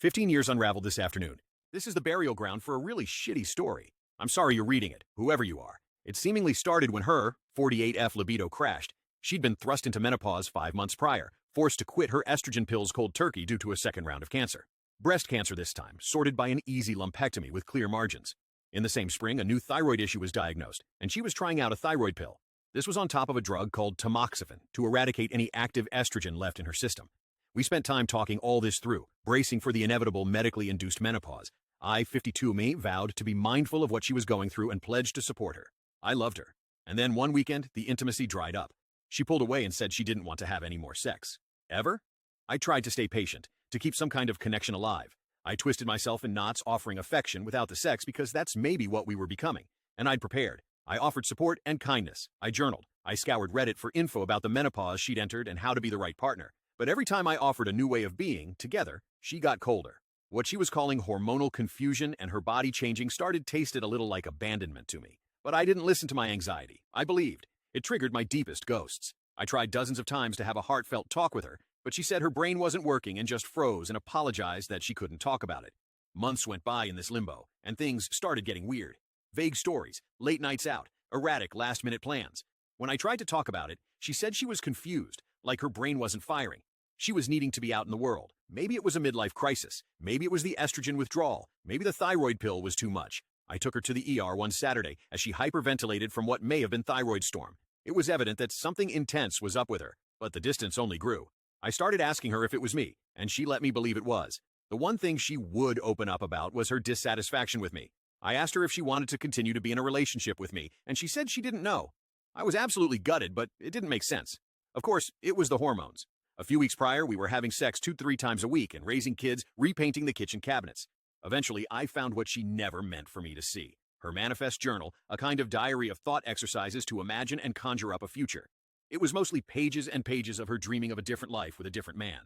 15 years unraveled this afternoon. This is the burial ground for a really shitty story. I'm sorry you're reading it, whoever you are. It seemingly started when her 48F libido crashed. She'd been thrust into menopause 5 months prior, forced to quit her estrogen pills cold turkey due to a second round of cancer. Breast cancer this time, sorted by an easy lumpectomy with clear margins. In the same spring, a new thyroid issue was diagnosed, and she was trying out a thyroid pill. This was on top of a drug called tamoxifen to eradicate any active estrogen left in her system. We spent time talking all this through, bracing for the inevitable medically induced menopause. I, 52 me, vowed to be mindful of what she was going through and pledged to support her. I loved her. And then one weekend, the intimacy dried up. She pulled away and said she didn't want to have any more sex. Ever? I tried to stay patient, to keep some kind of connection alive. I twisted myself in knots offering affection without the sex because that's maybe what we were becoming. And I'd prepared. I offered support and kindness. I journaled. I scoured Reddit for info about the menopause she'd entered and how to be the right partner. But every time I offered a new way of being together, she got colder. What she was calling hormonal confusion and her body changing tasted a little like abandonment to me. But I didn't listen to my anxiety. I believed. It triggered my deepest ghosts. I tried dozens of times to have a heartfelt talk with her, but she said her brain wasn't working and just froze and apologized that she couldn't talk about it. Months went by in this limbo, and things started getting weird. Vague stories, late nights out, erratic last-minute plans. When I tried to talk about it, she said she was confused, like her brain wasn't firing. She was needing to be out in the world. Maybe it was a midlife crisis. Maybe it was the estrogen withdrawal. Maybe the thyroid pill was too much. I took her to the ER one Saturday as she hyperventilated from what may have been thyroid storm. It was evident that something intense was up with her, but the distance only grew. I started asking her if it was me, and she let me believe it was. The one thing she would open up about was her dissatisfaction with me. I asked her if she wanted to continue to be in a relationship with me, and she said she didn't know. I was absolutely gutted, but it didn't make sense. Of course, it was the hormones. A few weeks prior, we were having sex 2-3 times a week and raising kids, repainting the kitchen cabinets. Eventually, I found what she never meant for me to see. Her manifest journal, a kind of diary of thought exercises to imagine and conjure up a future. It was mostly pages and pages of her dreaming of a different life with a different man.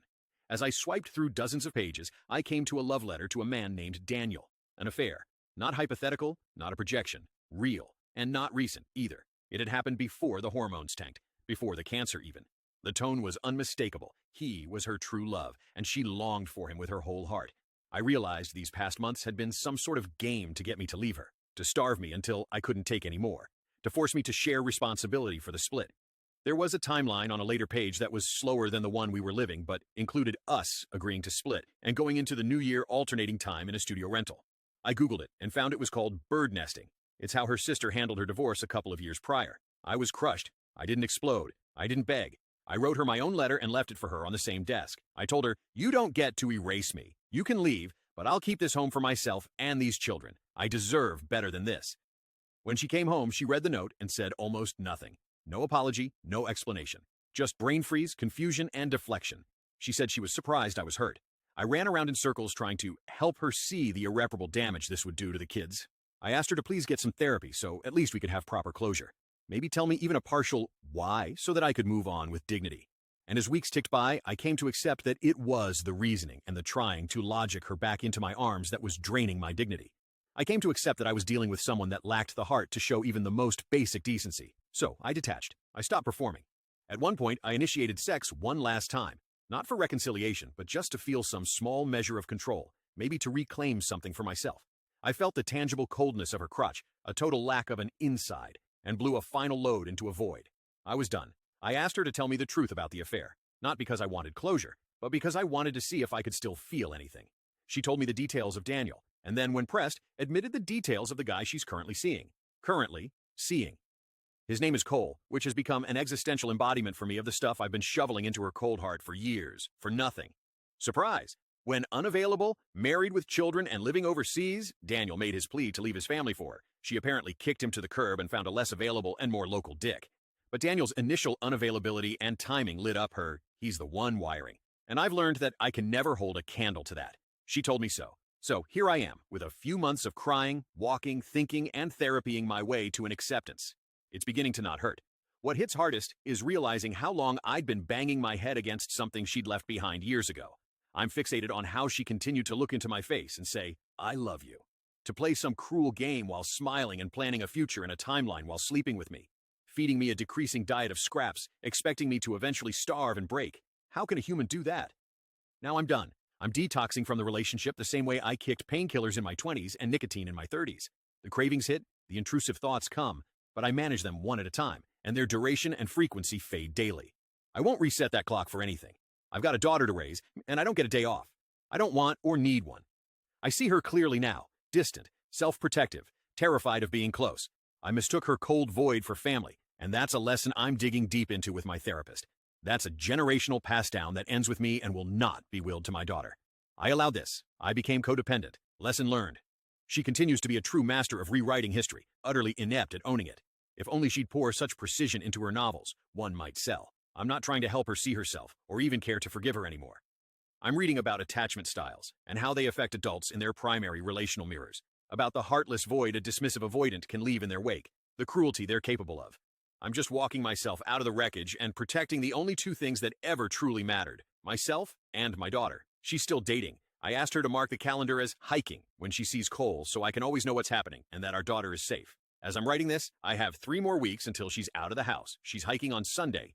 As I swiped through dozens of pages, I came to a love letter to a man named Daniel. An affair. Not hypothetical, not a projection. Real. And not recent, either. It had happened before the hormones tanked. Before the cancer, even. The tone was unmistakable. He was her true love, and she longed for him with her whole heart. I realized these past months had been some sort of game to get me to leave her, to starve me until I couldn't take any more, to force me to share responsibility for the split. There was a timeline on a later page that was slower than the one we were living, but included us agreeing to split and going into the new year alternating time in a studio rental. I Googled it and found it was called bird nesting. It's how her sister handled her divorce a couple of years prior. I was crushed. I didn't explode. I didn't beg. I wrote her my own letter and left it for her on the same desk. I told her, "You don't get to erase me. You can leave, but I'll keep this home for myself and these children. I deserve better than this." When she came home, she read the note and said almost nothing. No apology, no explanation. Just brain freeze, confusion, and deflection. She said she was surprised I was hurt. I ran around in circles trying to help her see the irreparable damage this would do to the kids. I asked her to please get some therapy so at least we could have proper closure. Maybe tell me even a partial why so that I could move on with dignity. And as weeks ticked by, I came to accept that it was the reasoning and the trying to logic her back into my arms that was draining my dignity. I came to accept that I was dealing with someone that lacked the heart to show even the most basic decency. So I detached. I stopped performing. At one point, I initiated sex one last time. Not for reconciliation, but just to feel some small measure of control, maybe to reclaim something for myself. I felt the tangible coldness of her crotch, a total lack of an inside, and blew a final load into a void. I was done. I asked her to tell me the truth about the affair, not because I wanted closure, but because I wanted to see if I could still feel anything. She told me the details of Daniel, and then, when pressed, admitted the details of the guy she's currently seeing. Currently seeing. His name is Cole, which has become an existential embodiment for me of the stuff I've been shoveling into her cold heart for years, for nothing. Surprise! When unavailable, married with children, and living overseas, Daniel made his plea to leave his family for her. She apparently kicked him to the curb and found a less available and more local dick. But Daniel's initial unavailability and timing lit up her "he's the one" wiring. And I've learned that I can never hold a candle to that. She told me so. So here I am, with a few months of crying, walking, thinking, and therapying my way to an acceptance. It's beginning to not hurt. What hits hardest is realizing how long I'd been banging my head against something she'd left behind years ago. I'm fixated on how she continued to look into my face and say, "I love you." To play some cruel game while smiling and planning a future and a timeline while sleeping with me. Feeding me a decreasing diet of scraps, expecting me to eventually starve and break. How can a human do that? Now I'm done. I'm detoxing from the relationship the same way I kicked painkillers in my 20s and nicotine in my 30s. The cravings hit, the intrusive thoughts come, but I manage them one at a time, and their duration and frequency fade daily. I won't reset that clock for anything. I've got a daughter to raise, and I don't get a day off. I don't want or need one. I see her clearly now, distant, self-protective, terrified of being close. I mistook her cold void for family, and that's a lesson I'm digging deep into with my therapist. That's a generational pass-down that ends with me and will not be willed to my daughter. I allowed this. I became codependent. Lesson learned. She continues to be a true master of rewriting history, utterly inept at owning it. If only she'd pour such precision into her novels, one might sell. I'm not trying to help her see herself, or even care to forgive her anymore. I'm reading about attachment styles, and how they affect adults in their primary relational mirrors, about the heartless void a dismissive avoidant can leave in their wake, the cruelty they're capable of. I'm just walking myself out of the wreckage and protecting the only two things that ever truly mattered, myself and my daughter. She's still dating. I asked her to mark the calendar as hiking when she sees Cole so I can always know what's happening and that our daughter is safe. As I'm writing this, I have 3 more weeks until she's out of the house. She's hiking on Sunday,